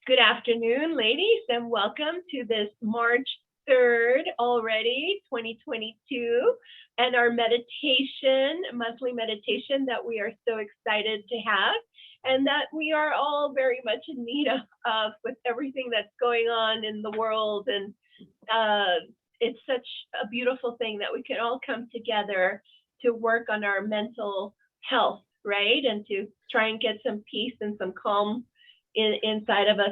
Good afternoon, ladies, and welcome to this March 3rd already, 2022, and our meditation, monthly meditation that we are so excited to have, and that we are all very much in need of with everything that's going on in the world. And it's such a beautiful thing that we can all come together to work on our mental health, right? And to try and get some peace and some calm inside of us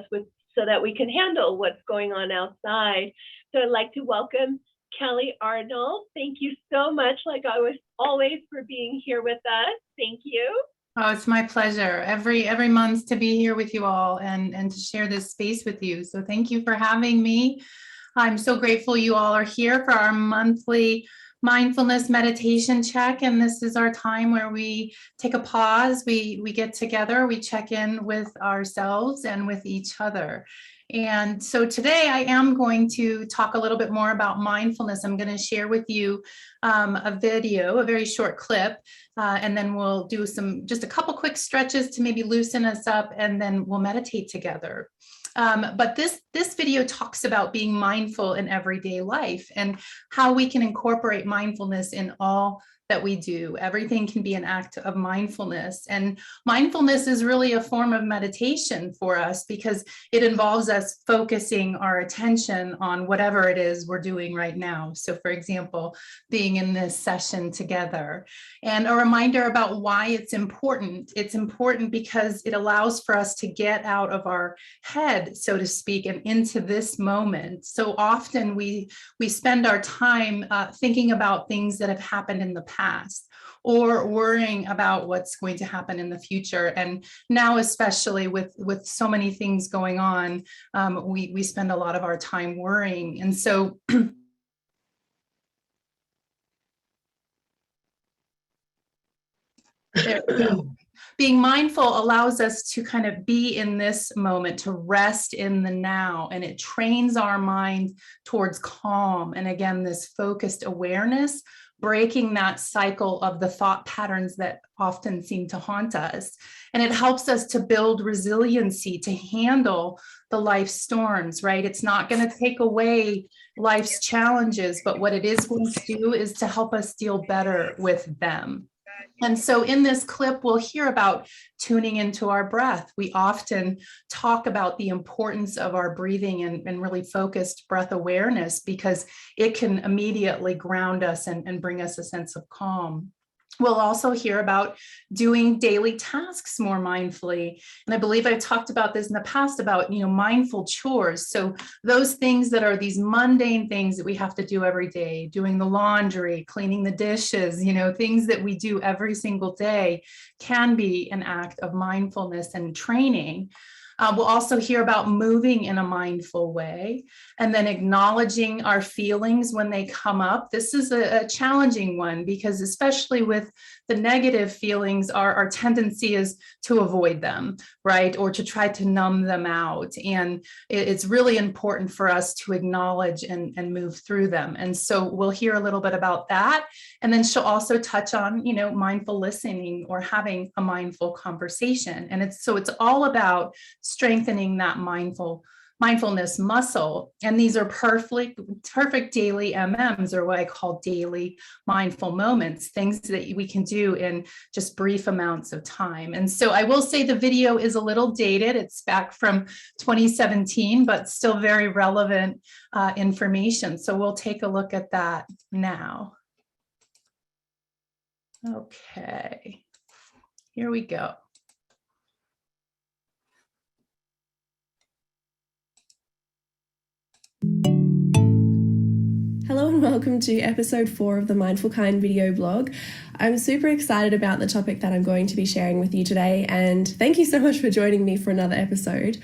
so that we can handle what's going on outside. So I'd like to welcome Kelly Arnold. Thank you so much, like always, for being here with us. Thank you. Oh, it's my pleasure every month to be here with you all and to share this space with you. So thank you for having me. I'm so grateful you all are here for our monthly mindfulness meditation check. And this is our time where we take a pause, we get together, we check in with ourselves and with each other. And so today I am going to talk a little bit more about mindfulness. I'm going to share with you a video, a very short clip, and then we'll do just a couple quick stretches to maybe loosen us up, and then we'll meditate together. But this video talks about being mindful in everyday life and how we can incorporate mindfulness in all that we do. Everything can be an act of mindfulness. And mindfulness is really a form of meditation for us because it involves us focusing our attention on whatever it is we're doing right now. So for example, being in this session together. And a reminder about why it's important. It's important because it allows for us to get out of our head, so to speak, and into this moment. So often we spend our time thinking about things that have happened in the past or worrying about what's going to happen in the future. And now, especially with so many things going on, we spend a lot of our time worrying. And so there we go. Being mindful allows us to kind of be in this moment, to rest in the now, and it trains our mind towards calm. And again, this focused awareness, breaking that cycle of the thought patterns that often seem to haunt us. And it helps us to build resiliency to handle the life storms, right? It's not going to take away life's challenges, but what it is going to do is to help us deal better with them. And so in this clip, we'll hear about tuning into our breath. We often talk about the importance of our breathing and really focused breath awareness because it can immediately ground us and bring us a sense of calm. We'll also hear about doing daily tasks more mindfully. And I believe I've talked about this in the past about, mindful chores. So those things that are these mundane things that we have to do every day, doing the laundry, cleaning the dishes, things that we do every single day can be an act of mindfulness and training. We'll also hear about moving in a mindful way and then acknowledging our feelings when they come up. This is a challenging one because especially with the negative feelings, our tendency is to avoid them, right? Or to try to numb them out. And it's really important for us to acknowledge and move through them. And so we'll hear a little bit about that. And then she'll also touch on, mindful listening or having a mindful conversation. And it's all about strengthening that mindfulness muscle. And these are perfect daily MMs, or what I call daily mindful moments, things that we can do in just brief amounts of time. And so I will say the video is a little dated. It's back from 2017, but still very relevant information. So we'll take a look at that now. Okay, here we go. Hello and welcome to episode 4 of the Mindful Kind video blog. I'm super excited about the topic that I'm going to be sharing with you today, and thank you so much for joining me for another episode.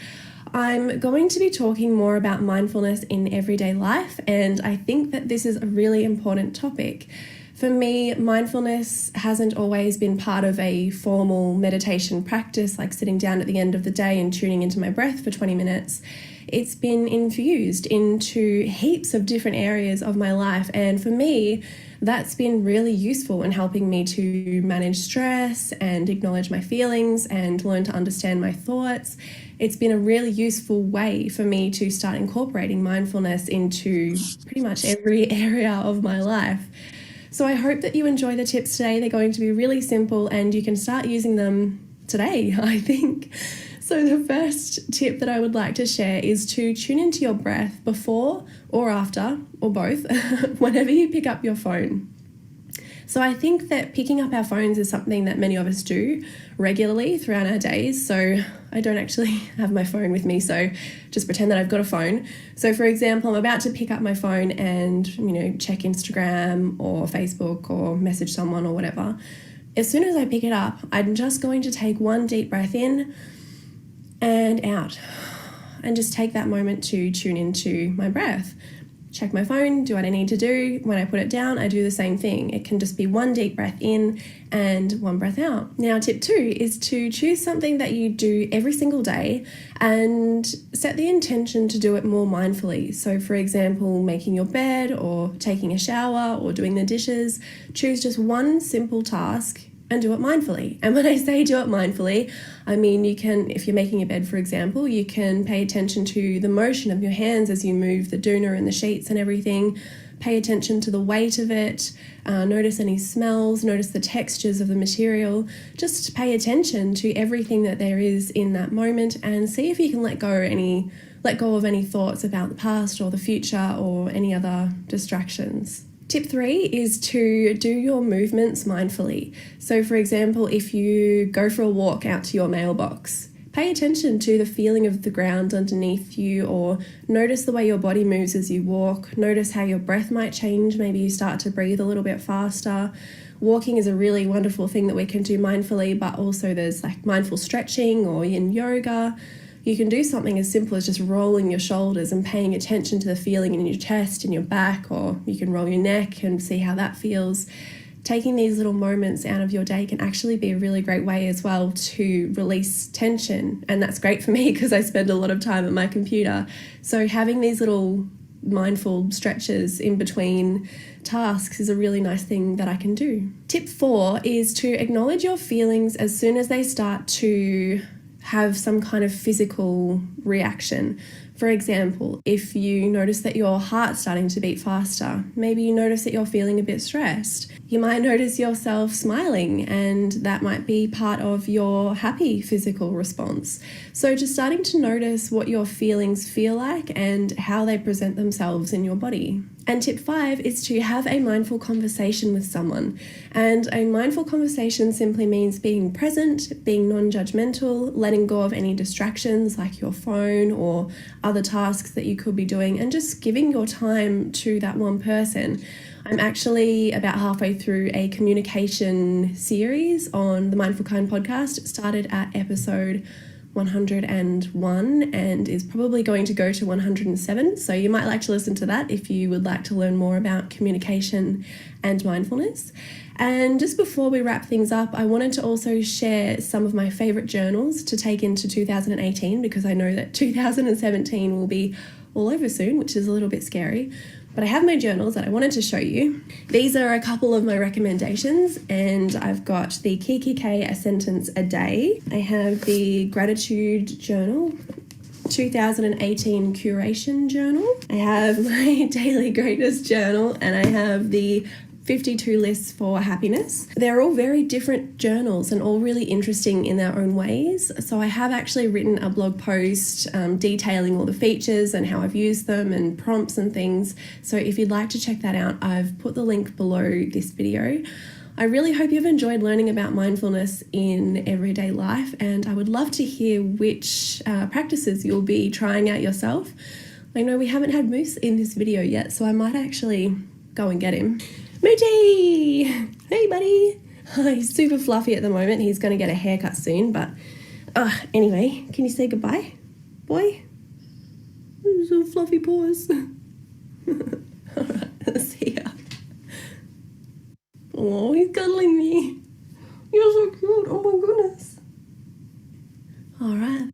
I'm going to be talking more about mindfulness in everyday life, and I think that this is a really important topic. For me, mindfulness hasn't always been part of a formal meditation practice, like sitting down at the end of the day and tuning into my breath for 20 minutes. It's been infused into heaps of different areas of my life. And for me, that's been really useful in helping me to manage stress and acknowledge my feelings and learn to understand my thoughts. It's been a really useful way for me to start incorporating mindfulness into pretty much every area of my life. So I hope that you enjoy the tips today. They're going to be really simple and you can start using them today, I think. So the first tip that I would like to share is to tune into your breath before or after, or both, whenever you pick up your phone. So I think that picking up our phones is something that many of us do regularly throughout our days. So I don't actually have my phone with me, so just pretend that I've got a phone. So for example, I'm about to pick up my phone and, check Instagram or Facebook or message someone or whatever. As soon as I pick it up, I'm just going to take one deep breath in and out, and just take that moment to tune into my breath. Check my phone, do what I need to do. When I put it down, I do the same thing. It can just be one deep breath in and one breath out. Now, tip 2 is to choose something that you do every single day and set the intention to do it more mindfully. So for example, making your bed or taking a shower or doing the dishes. Choose just one simple task and do it mindfully. And when I say do it mindfully, I mean you can, if you're making a bed, for example, you can pay attention to the motion of your hands as you move the doona and the sheets and everything. Pay attention to the weight of it, notice any smells, notice the textures of the material. Just pay attention to everything that there is in that moment and see if you can let go of any thoughts about the past or the future or any other distractions. Tip 3 is to do your movements mindfully. So for example, if you go for a walk out to your mailbox, pay attention to the feeling of the ground underneath you, or notice the way your body moves as you walk. Notice how your breath might change. Maybe you start to breathe a little bit faster. Walking is a really wonderful thing that we can do mindfully, but also there's like mindful stretching, or in yoga, you can do something as simple as just rolling your shoulders and paying attention to the feeling in your chest, in your back, or you can roll your neck and see how that feels. Taking these little moments out of your day can actually be a really great way as well to release tension. And that's great for me because I spend a lot of time at my computer. So having these little mindful stretches in between tasks is a really nice thing that I can do. Tip 4 is to acknowledge your feelings as soon as they start to have some kind of physical reaction. For example, if you notice that your heart's starting to beat faster, maybe you notice that you're feeling a bit stressed. You might notice yourself smiling, and that might be part of your happy physical response. So just starting to notice what your feelings feel like and how they present themselves in your body. And tip 5 is to have a mindful conversation with someone. And a mindful conversation simply means being present, being non-judgmental, letting go of any distractions like your phone or other tasks that you could be doing, and just giving your time to that one person. I'm actually about halfway through a communication series on the Mindful Kind podcast. It started at episode 101 and is probably going to go to 107. So you might like to listen to that if you would like to learn more about communication and mindfulness. And just before we wrap things up, I wanted to also share some of my favorite journals to take into 2018, because I know that 2017 will be all over soon, which is a little bit scary. But I have my journals that I wanted to show you. These are a couple of my recommendations, and I've got the Kiki K A Sentence a Day. I have the Gratitude Journal, 2018 Curation Journal. I have my Daily Greatest Journal, and I have the 52 Lists for Happiness. They're all very different journals and all really interesting in their own ways. So I have actually written a blog post detailing all the features and how I've used them and prompts and things. So if you'd like to check that out, I've put the link below this video. I really hope you've enjoyed learning about mindfulness in everyday life, and I would love to hear which practices you'll be trying out yourself. I know we haven't had Moose in this video yet, so I might actually go and get him. Moochie! Hey, buddy! He's super fluffy at the moment. He's going to get a haircut soon, but anyway, can you say goodbye, boy? So fluffy paws. Alright, see ya. Oh, he's cuddling me. You're so cute. Oh my goodness. Alright.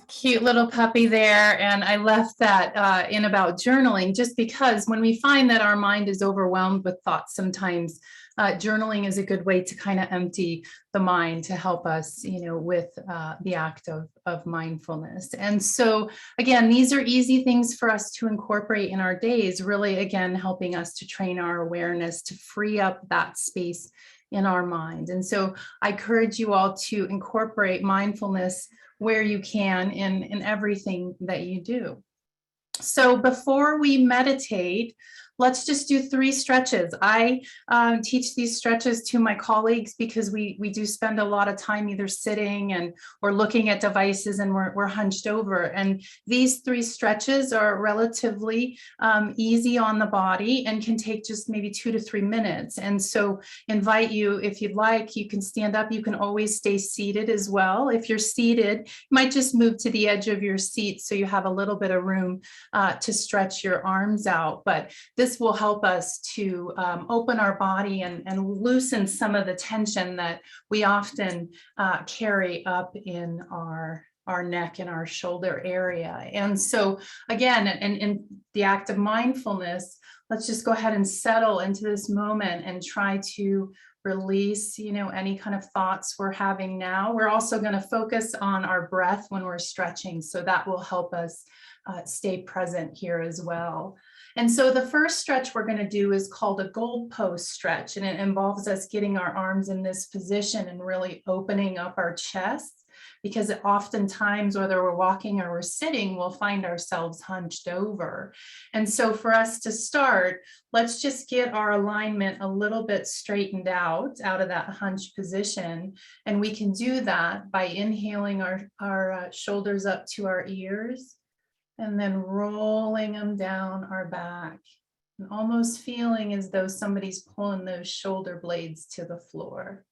Cute little puppy there. And I left that in about journaling, just because when we find that our mind is overwhelmed with thoughts, sometimes journaling is a good way to kind of empty the mind to help us, with the act of mindfulness. And so, again, these are easy things for us to incorporate in our days, really, again, helping us to train our awareness to free up that space in our mind. And so I encourage you all to incorporate mindfulness where you can in everything that you do. So before we meditate, let's just do 3 stretches. I teach these stretches to my colleagues because we do spend a lot of time either sitting or looking at devices, and we're hunched over. And these 3 stretches are relatively easy on the body and can take just maybe 2 to 3 minutes. And so invite you, if you'd like, you can stand up. You can always stay seated as well. If you're seated, you might just move to the edge of your seat so you have a little bit of room to stretch your arms out. But this will help us to open our body and loosen some of the tension that we often carry up in our neck and our shoulder area. And so again, in the act of mindfulness, let's just go ahead and settle into this moment and try to release, any kind of thoughts we're having now. We're also going to focus on our breath when we're stretching, so that will help us stay present here as well. And so the first stretch we're going to do is called a goalpost stretch, and it involves us getting our arms in this position and really opening up our chest, because oftentimes, whether we're walking or we're sitting, we'll find ourselves hunched over. And so for us to start, let's just get our alignment a little bit straightened out of that hunched position. And we can do that by inhaling our shoulders up to our ears, and then rolling them down our back, and almost feeling as though somebody's pulling those shoulder blades to the floor.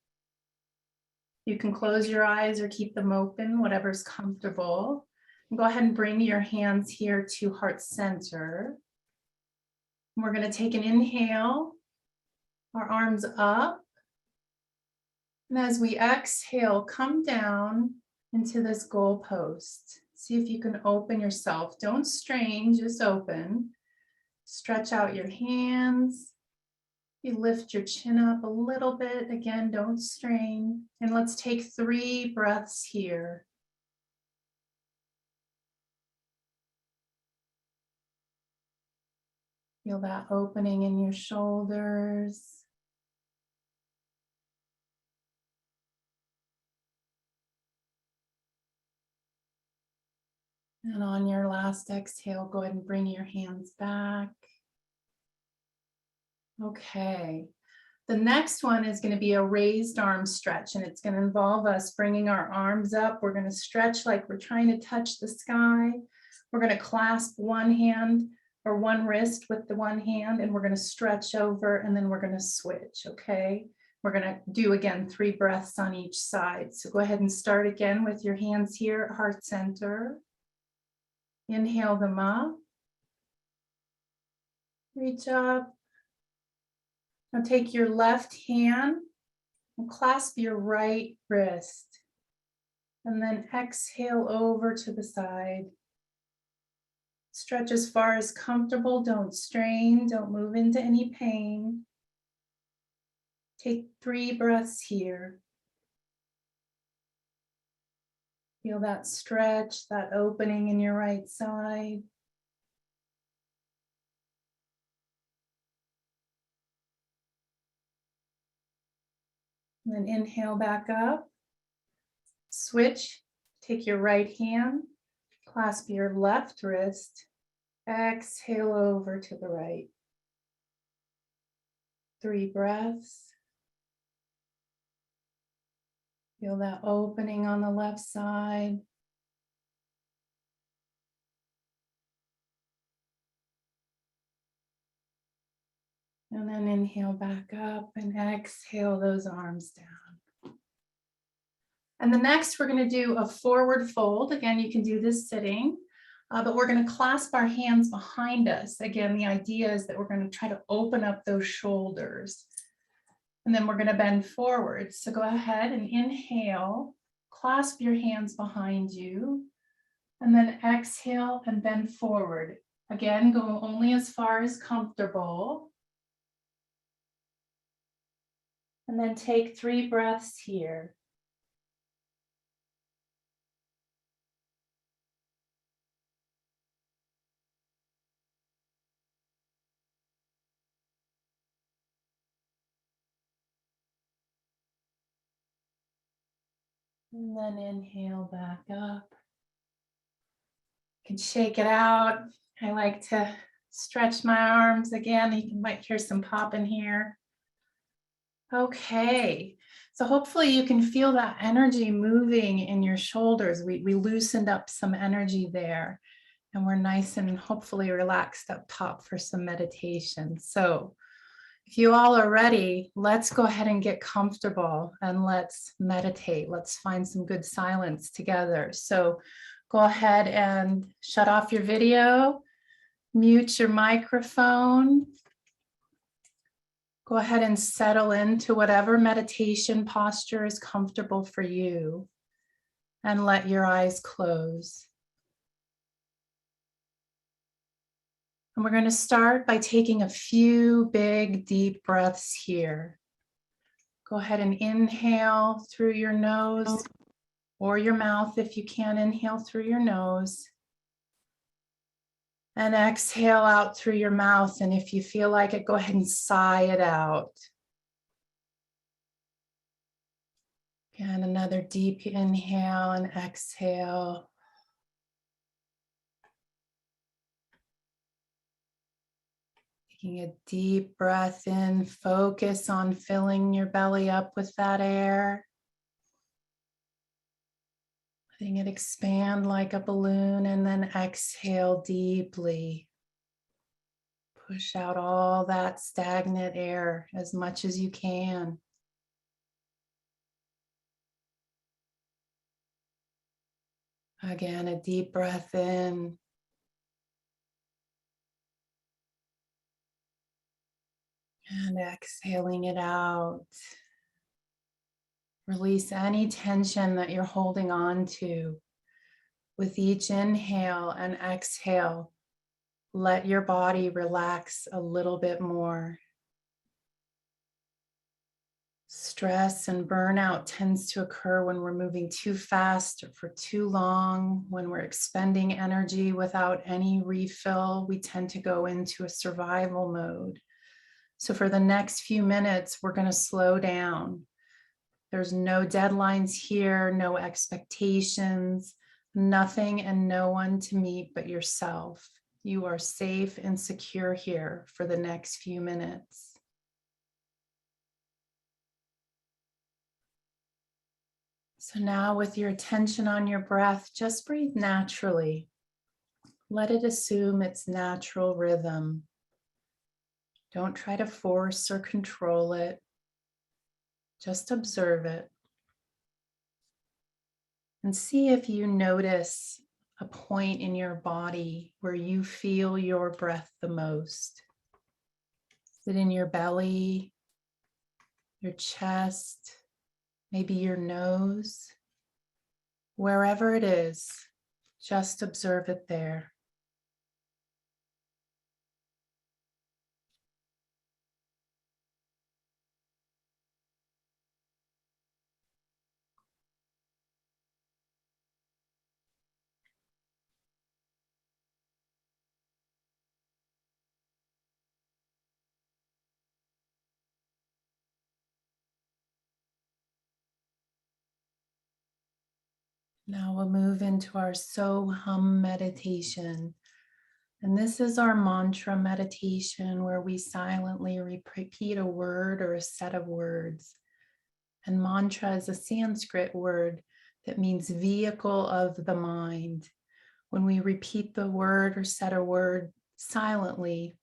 You can close your eyes or keep them open, whatever's comfortable. And go ahead and bring your hands here to heart center. We're going to take an inhale, our arms up. And as we exhale, come down into this goalpost. See if you can open yourself. Don't strain, just open. Stretch out your hands. You lift your chin up a little bit. Again, don't strain. And let's take 3 breaths here. Feel that opening in your shoulders. And on your last exhale, go ahead and bring your hands back. Okay. The next one is going to be a raised arm stretch, and it's going to involve us bringing our arms up. We're going to stretch like we're trying to touch the sky. We're going to clasp one hand or one wrist with the one hand, and we're going to stretch over, and then we're going to switch, okay? We're going to do, again, 3 breaths on each side. So go ahead and start again with your hands here at heart center. Inhale them up. Reach up. Now take your left hand and clasp your right wrist. And then exhale over to the side. Stretch as far as comfortable. Don't strain. Don't move into any pain. Take 3 breaths here. Feel that stretch, that opening in your right side. And then inhale back up. Switch. Take your right hand, clasp your left wrist. Exhale over to the right. 3 breaths. Feel that opening on the left side. And then inhale back up and exhale those arms down. And the next, we're going to do a forward fold. Again, you can do this sitting, but we're going to clasp our hands behind us. Again, the idea is that we're going to try to open up those shoulders. And then we're going to bend forward. So go ahead and inhale, clasp your hands behind you. And then exhale and bend forward. Again, go only as far as comfortable. And then take 3 breaths here. And then inhale back up. You can shake it out. I like to stretch my arms again. You might hear some popping here. Okay, so hopefully you can feel that energy moving in your shoulders. We loosened up some energy there, and we're nice and hopefully relaxed up top for some meditation. So if you all are ready, let's go ahead and get comfortable and let's meditate. Let's find some good silence together. So go ahead and shut off your video, mute your microphone. Go ahead and settle into whatever meditation posture is comfortable for you, and let your eyes close. And we're going to start by taking a few big, deep breaths here. Go ahead and inhale through your nose or your mouth if you can inhale through your nose. And exhale out through your mouth. And if you feel like it, go ahead and sigh it out. And another deep inhale and exhale. Taking a deep breath in, focus on filling your belly up with that air. Letting it expand like a balloon, and then exhale deeply. Push out all that stagnant air as much as you can. Again, a deep breath in. And exhaling it out. Release any tension that you're holding on to. With each inhale and exhale, let your body relax a little bit more. Stress and burnout tends to occur when we're moving too fast or for too long, when we're expending energy without any refill. We tend to go into a survival mode. So for the next few minutes, we're going to slow down. There's no deadlines here, no expectations, nothing and no one to meet but yourself. You are safe and secure here for the next few minutes. So now with your attention on your breath, just breathe naturally. Let it assume its natural rhythm. Don't try to force or control it. Just observe it. And see if you notice a point in your body where you feel your breath the most. Is it in your belly, your chest, maybe your nose? Wherever it is, just observe it there. Now we'll move into our So Hum meditation. And this is our mantra meditation where we silently repeat a word or a set of words. And mantra is a Sanskrit word that means vehicle of the mind. When we repeat the word or set a word silently,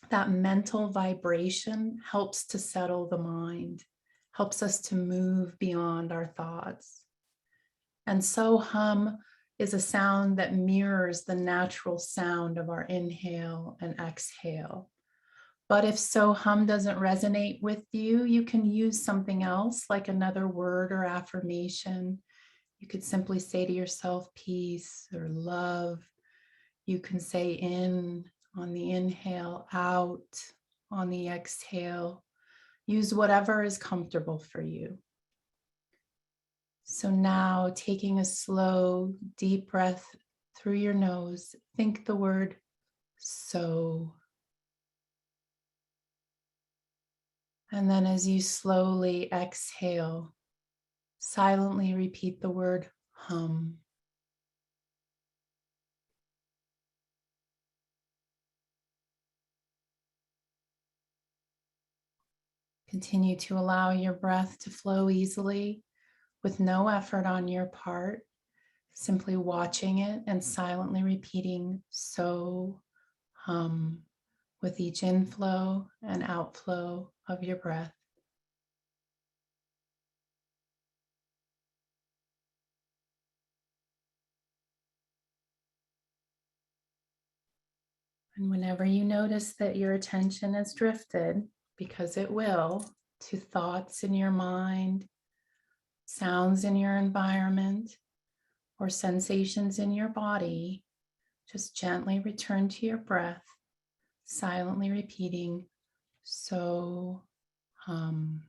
that mental vibration helps to settle the mind, helps us to move beyond our thoughts. And so hum is a sound that mirrors the natural sound of our inhale and exhale. But if so hum doesn't resonate with you, you can use something else like another word or affirmation. You could simply say to yourself, peace or love. You can say in on the inhale, out on the exhale. Use whatever is comfortable for you. So now, taking a slow, deep breath through your nose, think the word so. And then as you slowly exhale, silently repeat the word hum. Continue to allow your breath to flow easily with no effort on your part, simply watching it and silently repeating so, hum, with each inflow and outflow of your breath. And whenever you notice that your attention has drifted, because it will, to thoughts in your mind, sounds in your environment, or sensations in your body, just gently return to your breath, silently repeating, so, hum,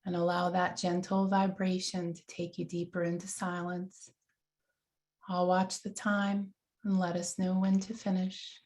and allow that gentle vibration to take you deeper into silence. I'll watch the time and let us know when to finish.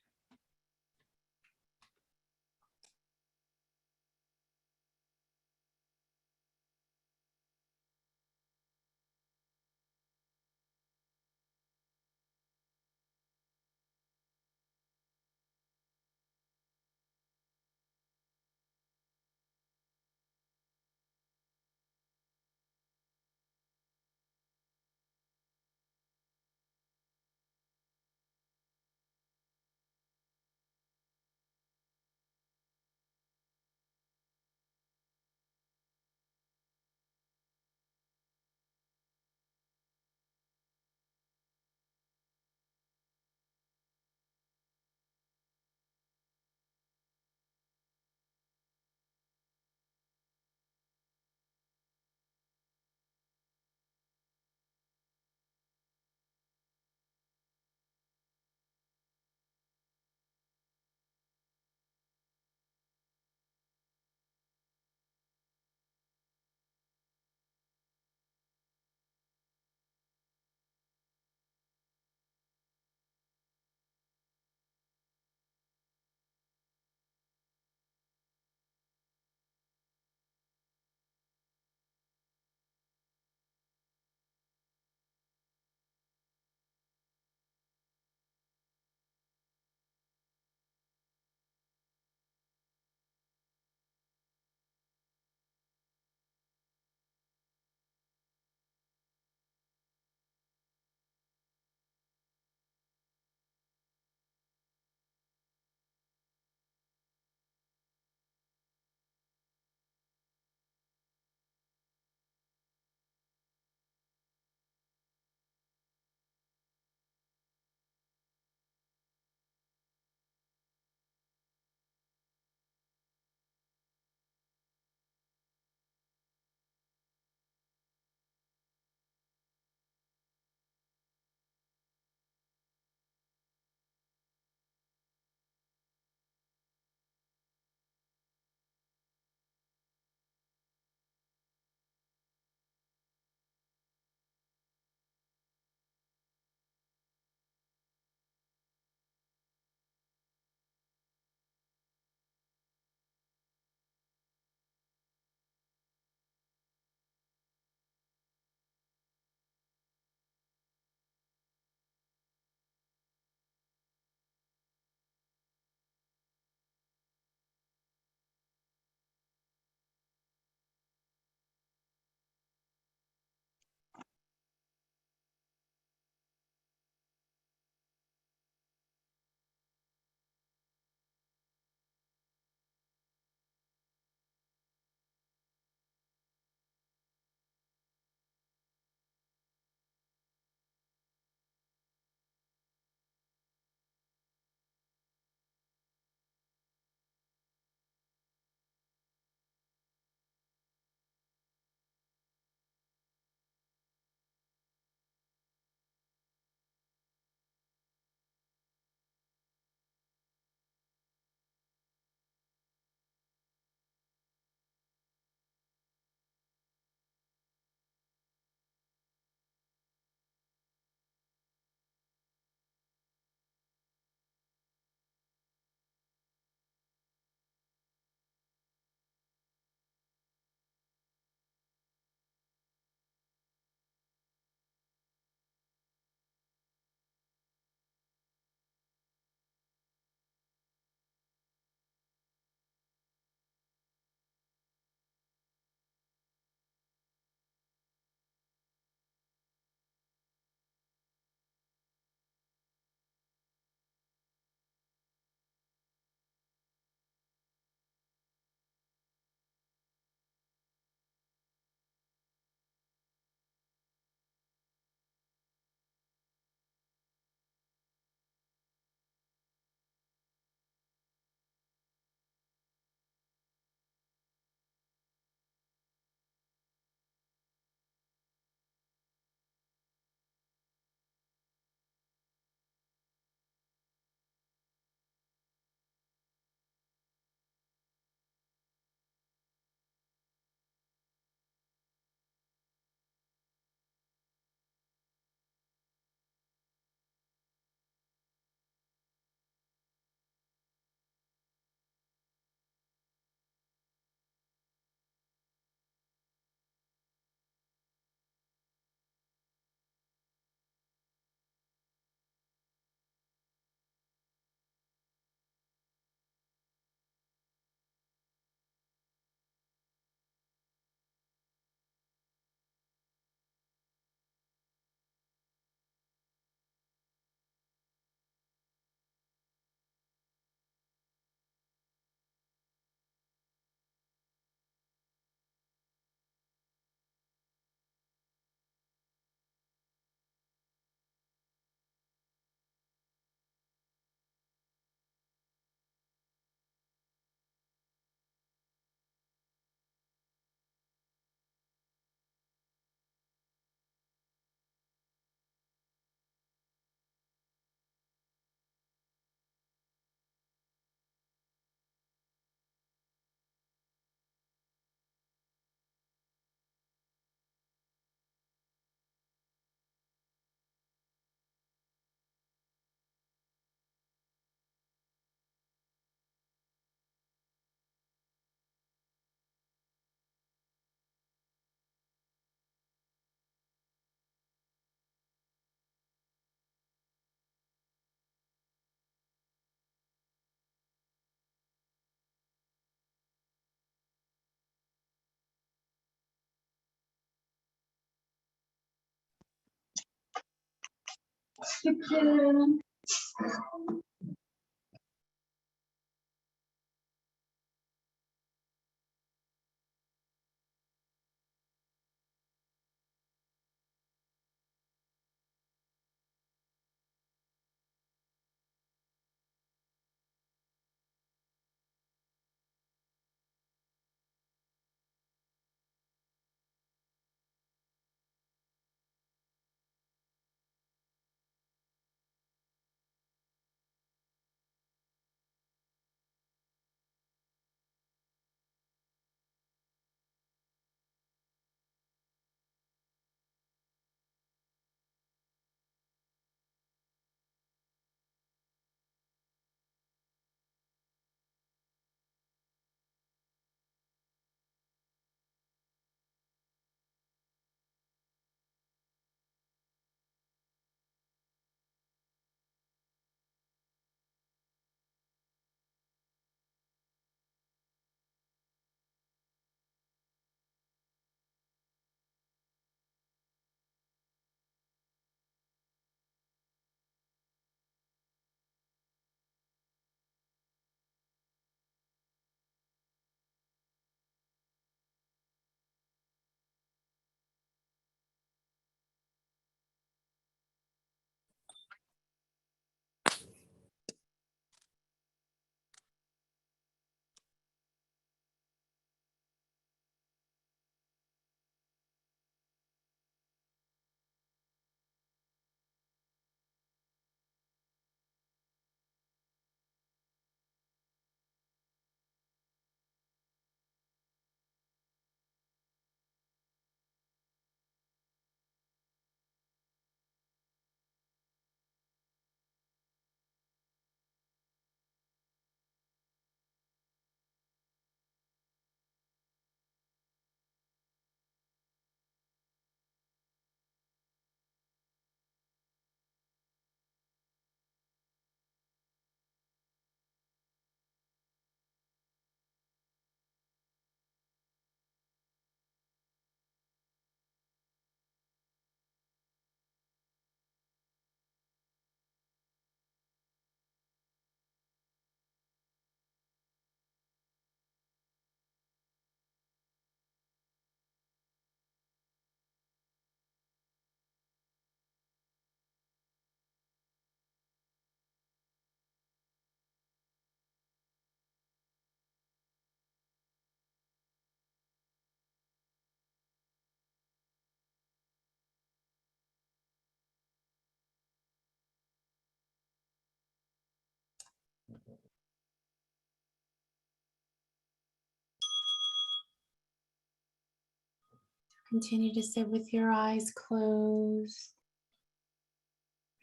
Continue to sit with your eyes closed.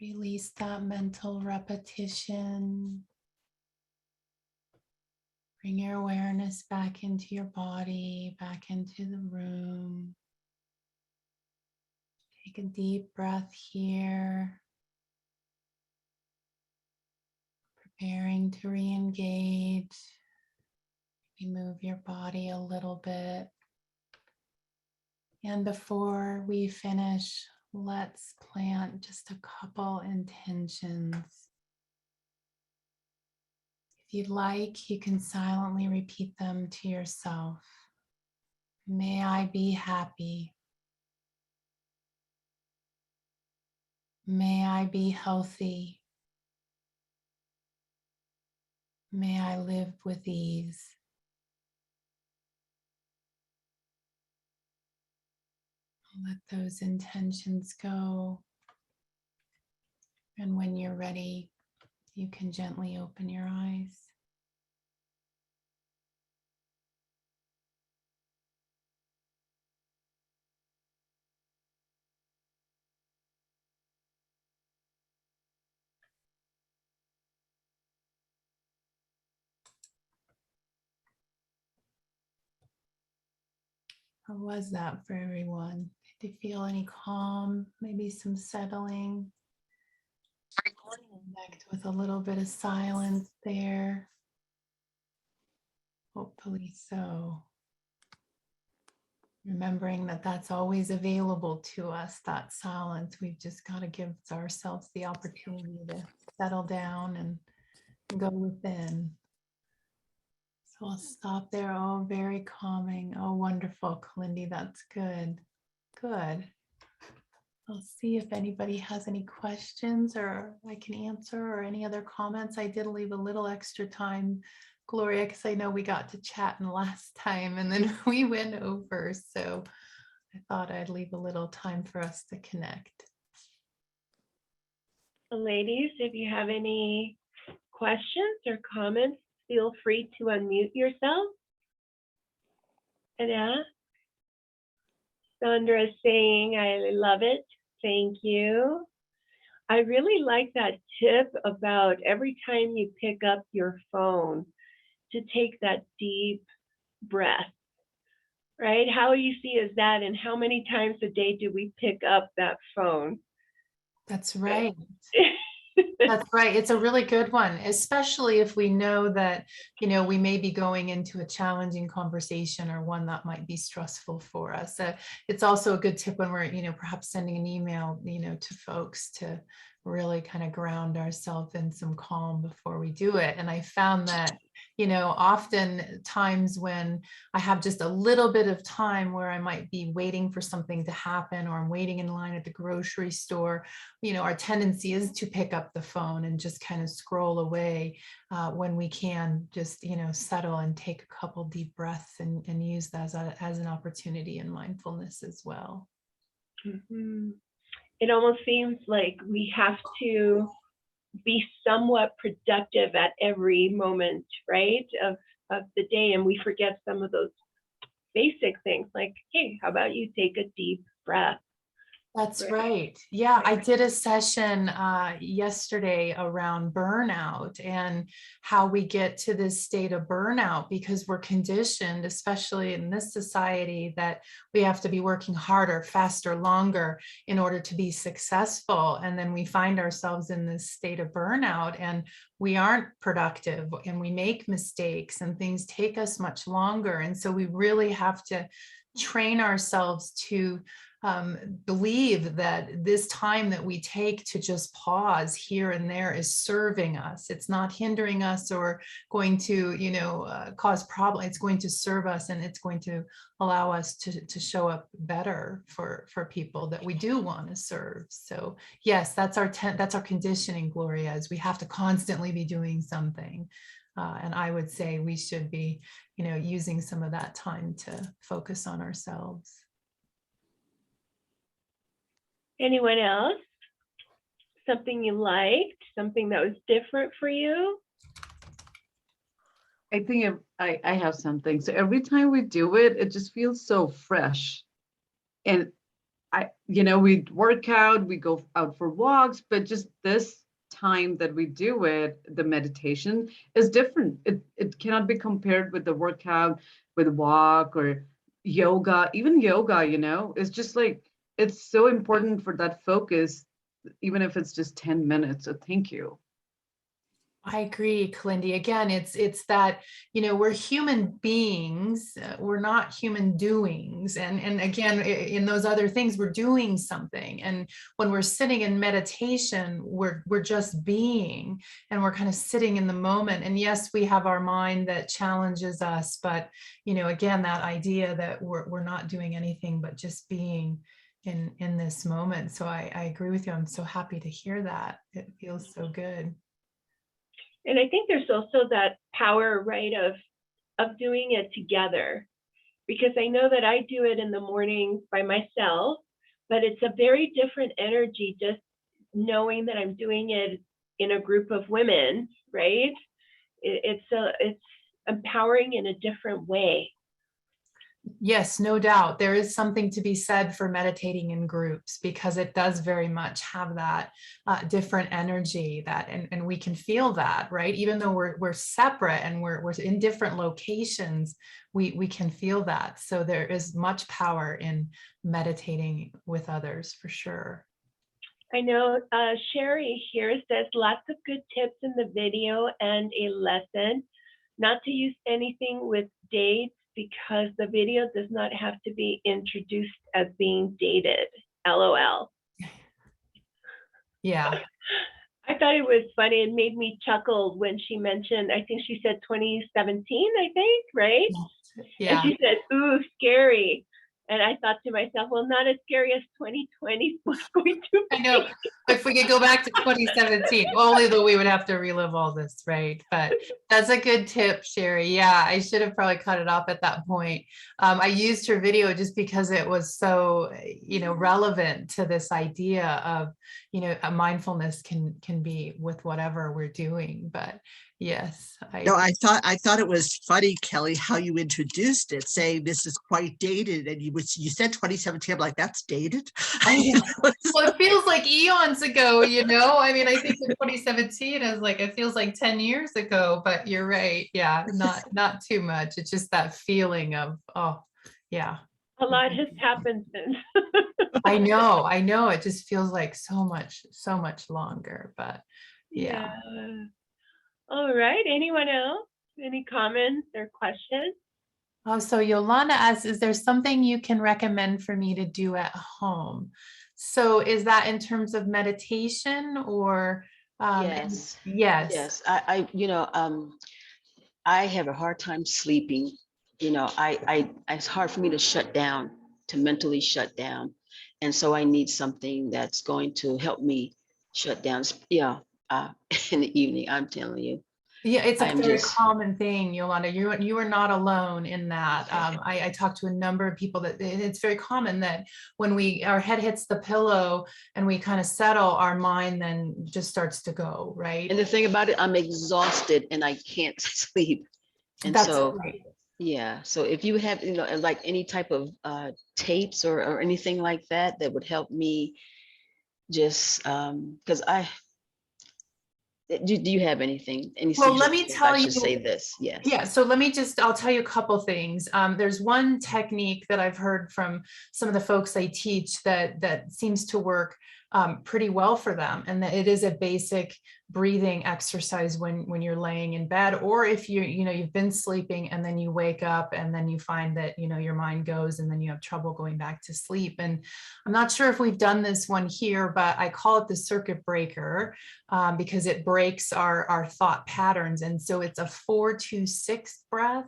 Release that mental repetition. Bring your awareness back into your body, back into the room. Take a deep breath here. Preparing to re-engage. Maybe move your body a little bit. And before we finish, let's plant just a couple intentions. If you'd like, you can silently repeat them to yourself. May I be happy. May I be healthy. May I live with ease. Let those intentions go. And when you're ready, you can gently open your eyes. How was that for everyone? Did you feel any calm, maybe some settling? Connect with a little bit of silence there. Hopefully so. Remembering that that's always available to us, that silence. We've just got to give ourselves the opportunity to settle down and go within. So I'll stop there. Oh, very calming. Oh, wonderful, Kalindi. That's good. Good. I'll see if anybody has any questions or I can answer or any other comments. I did leave a little extra time, Gloria, because I know we got to chatting last time and then we went over. So I thought I'd leave a little time for us to connect. Ladies, if you have any questions or comments, feel free to unmute yourself and ask. Sandra is saying, I love it. Thank you. I really like that tip about every time you pick up your phone to take that deep breath, right? How easy is that? And how many times a day do we pick up that phone? That's right. That's right. It's a really good one, especially if we know that, we may be going into a challenging conversation or one that might be stressful for us. It's also a good tip when we're, perhaps sending an email, to folks to really kind of ground ourselves in some calm before we do it. And I found that, often times when I have just a little bit of time where I might be waiting for something to happen or I'm waiting in line at the grocery store, our tendency is to pick up the phone and just kind of scroll away when we can just, settle and take a couple deep breaths and use that as an opportunity in mindfulness as well. Mm-hmm. It almost seems like we have to be somewhat productive at every moment, right, of the day. And we forget some of those basic things like, hey, how about you take a deep breath? That's right. Yeah, I did a session yesterday around burnout and how we get to this state of burnout because we're conditioned, especially in this society, that we have to be working harder, faster, longer in order to be successful. And then we find ourselves in this state of burnout and we aren't productive and we make mistakes and things take us much longer. And so we really have to train ourselves to believe that this time that we take to just pause here and there is serving us. It's not hindering us or going to, cause problems. It's going to serve us and it's going to allow us to show up better for people that we do want to serve. So yes, that's our conditioning, Gloria, is we have to constantly be doing something. And I would say we should be, using some of that time to focus on ourselves. Anyone else? Something you liked? Something that was different for you? I think I have something. So every time we do it, it just feels so fresh. And we work out, we go out for walks, but just this time that we do it, the meditation is different. It cannot be compared with the workout, with walk or yoga, even yoga, it's just like, it's so important for that focus, even if it's just 10 minutes. So thank you. I agree, Kalindi. Again, it's that, we're human beings, we're not human doings. And again, in those other things, we're doing something. And when we're sitting in meditation, we're just being, and we're kind of sitting in the moment. And yes, we have our mind that challenges us, but, again, that idea that we're not doing anything but just being in this moment. So I agree with you. I'm so happy to hear that. It feels so good. And I think there's also that power, right, of doing it together, because I know that I do it in the morning by myself, but it's a very different energy just knowing that I'm doing it in a group of women, right? It's empowering in a different way. Yes, no doubt. There is something to be said for meditating in groups because it does very much have that different energy and we can feel that, right? Even though we're separate and we're in different locations, we can feel that. So there is much power in meditating with others for sure. I know Sherry here says lots of good tips in the video and a lesson. Not to use anything with dates, because the video does not have to be introduced as being dated. LOL. Yeah. I thought it was funny. It made me chuckle when she mentioned, I think she said 2017, I think, right? Yeah. And she said, ooh, scary. And I thought to myself, well, not as scary as 2020 was going to be. I know. If we could go back to 2017, only though we would have to relive all this, right? But that's a good tip, Sherry. Yeah, I should have probably cut it off at that point. I used her video just because it was so, relevant to this idea of, a mindfulness can be with whatever we're doing. But yes, No, I thought it was funny, Kelly, how you introduced it, saying this is quite dated, and you said 2017. I'm like, that's dated. Well, it feels like eons ago, I mean, I think in 2017 is like, it feels like 10 years ago, but you're right. Yeah, not too much. It's just that feeling of, oh, yeah. A lot has happened since. I know. It just feels like so much longer, but yeah. All right. Anyone else? Any comments or questions? Oh, so Yolanda asks, is there something you can recommend for me to do at home? So is that in terms of meditation or? Yes. Yes. Yes. I have a hard time sleeping. It's hard for me to shut down, to mentally shut down. And so I need something that's going to help me shut down. Yeah. In the evening, I'm telling you. Yeah, it's a I'm very just- common thing, Yolanda. You are not alone in that. I talked to a number of people that it's very common that when our head hits the pillow and we kind of settle, our mind then just starts to go, right? And the thing about it, I'm exhausted and I can't sleep. And That's so, right. yeah. So if you have, like any type of tapes or anything like that, that would help me just, because do you have anything? Any Well, let me suggestions? tell I you. should say this. Yes. Yeah, so I'll tell you a couple things. There's one technique that I've heard from some of the folks I teach that seems to work pretty well for them. And that it is a basic breathing exercise when you're laying in bed, or if you've been sleeping and then you wake up and then you find that, your mind goes and then you have trouble going back to sleep. And I'm not sure if we've done this one here, but I call it the circuit breaker because it breaks our thought patterns. And so it's a 4-2-6 breath.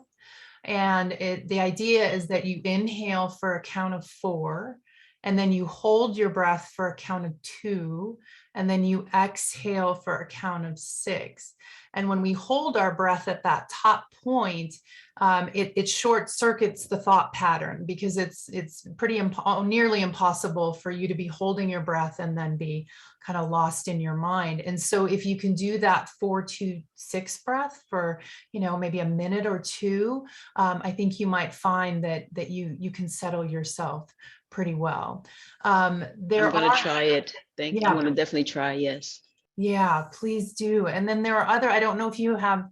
And the idea is that you inhale for a count of 4, and then you hold your breath for a count of 2, and then you exhale for a count of 6. And when we hold our breath at that top point, it short circuits the thought pattern, because it's nearly impossible for you to be holding your breath and then be kind of lost in your mind. And so if you can do that 4-2-6 breath for, maybe a minute or two, I think you might find that you can settle yourself pretty well. I'm going to try it. Thank you. Yeah. I'm going to definitely try. Yes. Yeah, please do. And then there are I don't know if you have,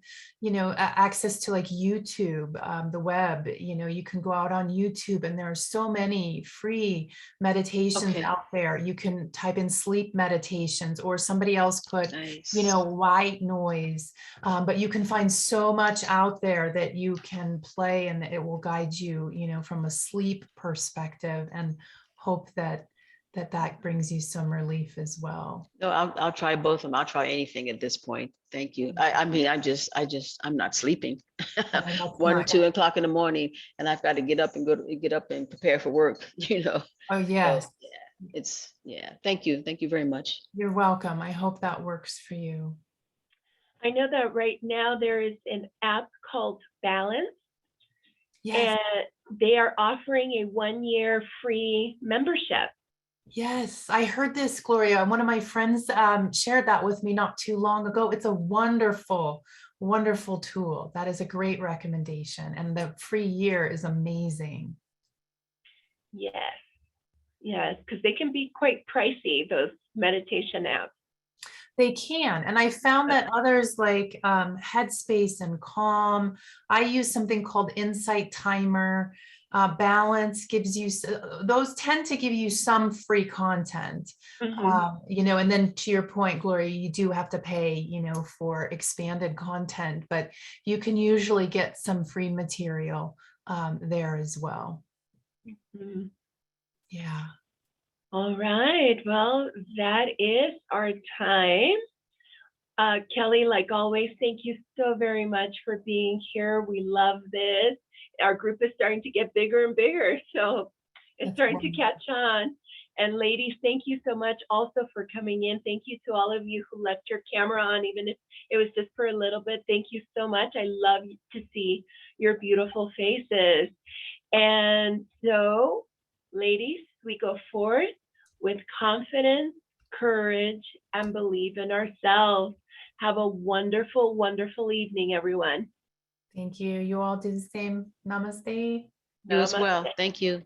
access to like YouTube, the web, you can go out on YouTube and there are so many free meditations out there. You can type in sleep meditations, or somebody else put, Nice. white noise. But you can find so much out there that you can play, and it will guide you, from a sleep perspective, and hope that brings you some relief as well. No, I'll try both of them. I'll try anything at this point. Thank you. I'm not sleeping. 1 or 2 o'clock in the morning, and I've got to get up and prepare for work, Oh, yes. So, Thank you. Thank you very much. You're welcome. I hope that works for you. I know that right now there is an app called Balance. Yes. And they are offering a 1-year free membership. Yes, I heard this, Gloria. One of my friends shared that with me not too long ago. It's a wonderful, wonderful tool. That is a great recommendation. And the free year is amazing. Yes, because they can be quite pricey, those meditation apps. They can. And I found that others like Headspace and Calm, I use something called Insight Timer. Balance gives you, those tend to give you some free content, and then to your point, Gloria, you do have to pay, for expanded content, but you can usually get some free material there as well. Mhm. Yeah. All right. Well, that is our time. Kelly, like always, thank you so very much for being here. We love this. Our group is starting to get bigger and bigger, so it's That's starting to wonderful. catch on. And ladies, thank you so much also for coming in. Thank you to all of you who left your camera on, even if it was just for a little bit. Thank you so much. I love to see your beautiful faces. And so, ladies, we go forth with confidence, courage, and believe in ourselves. Have a wonderful, wonderful evening, everyone. Thank you. You all do the same. Namaste. You as well. Namaste. Thank you.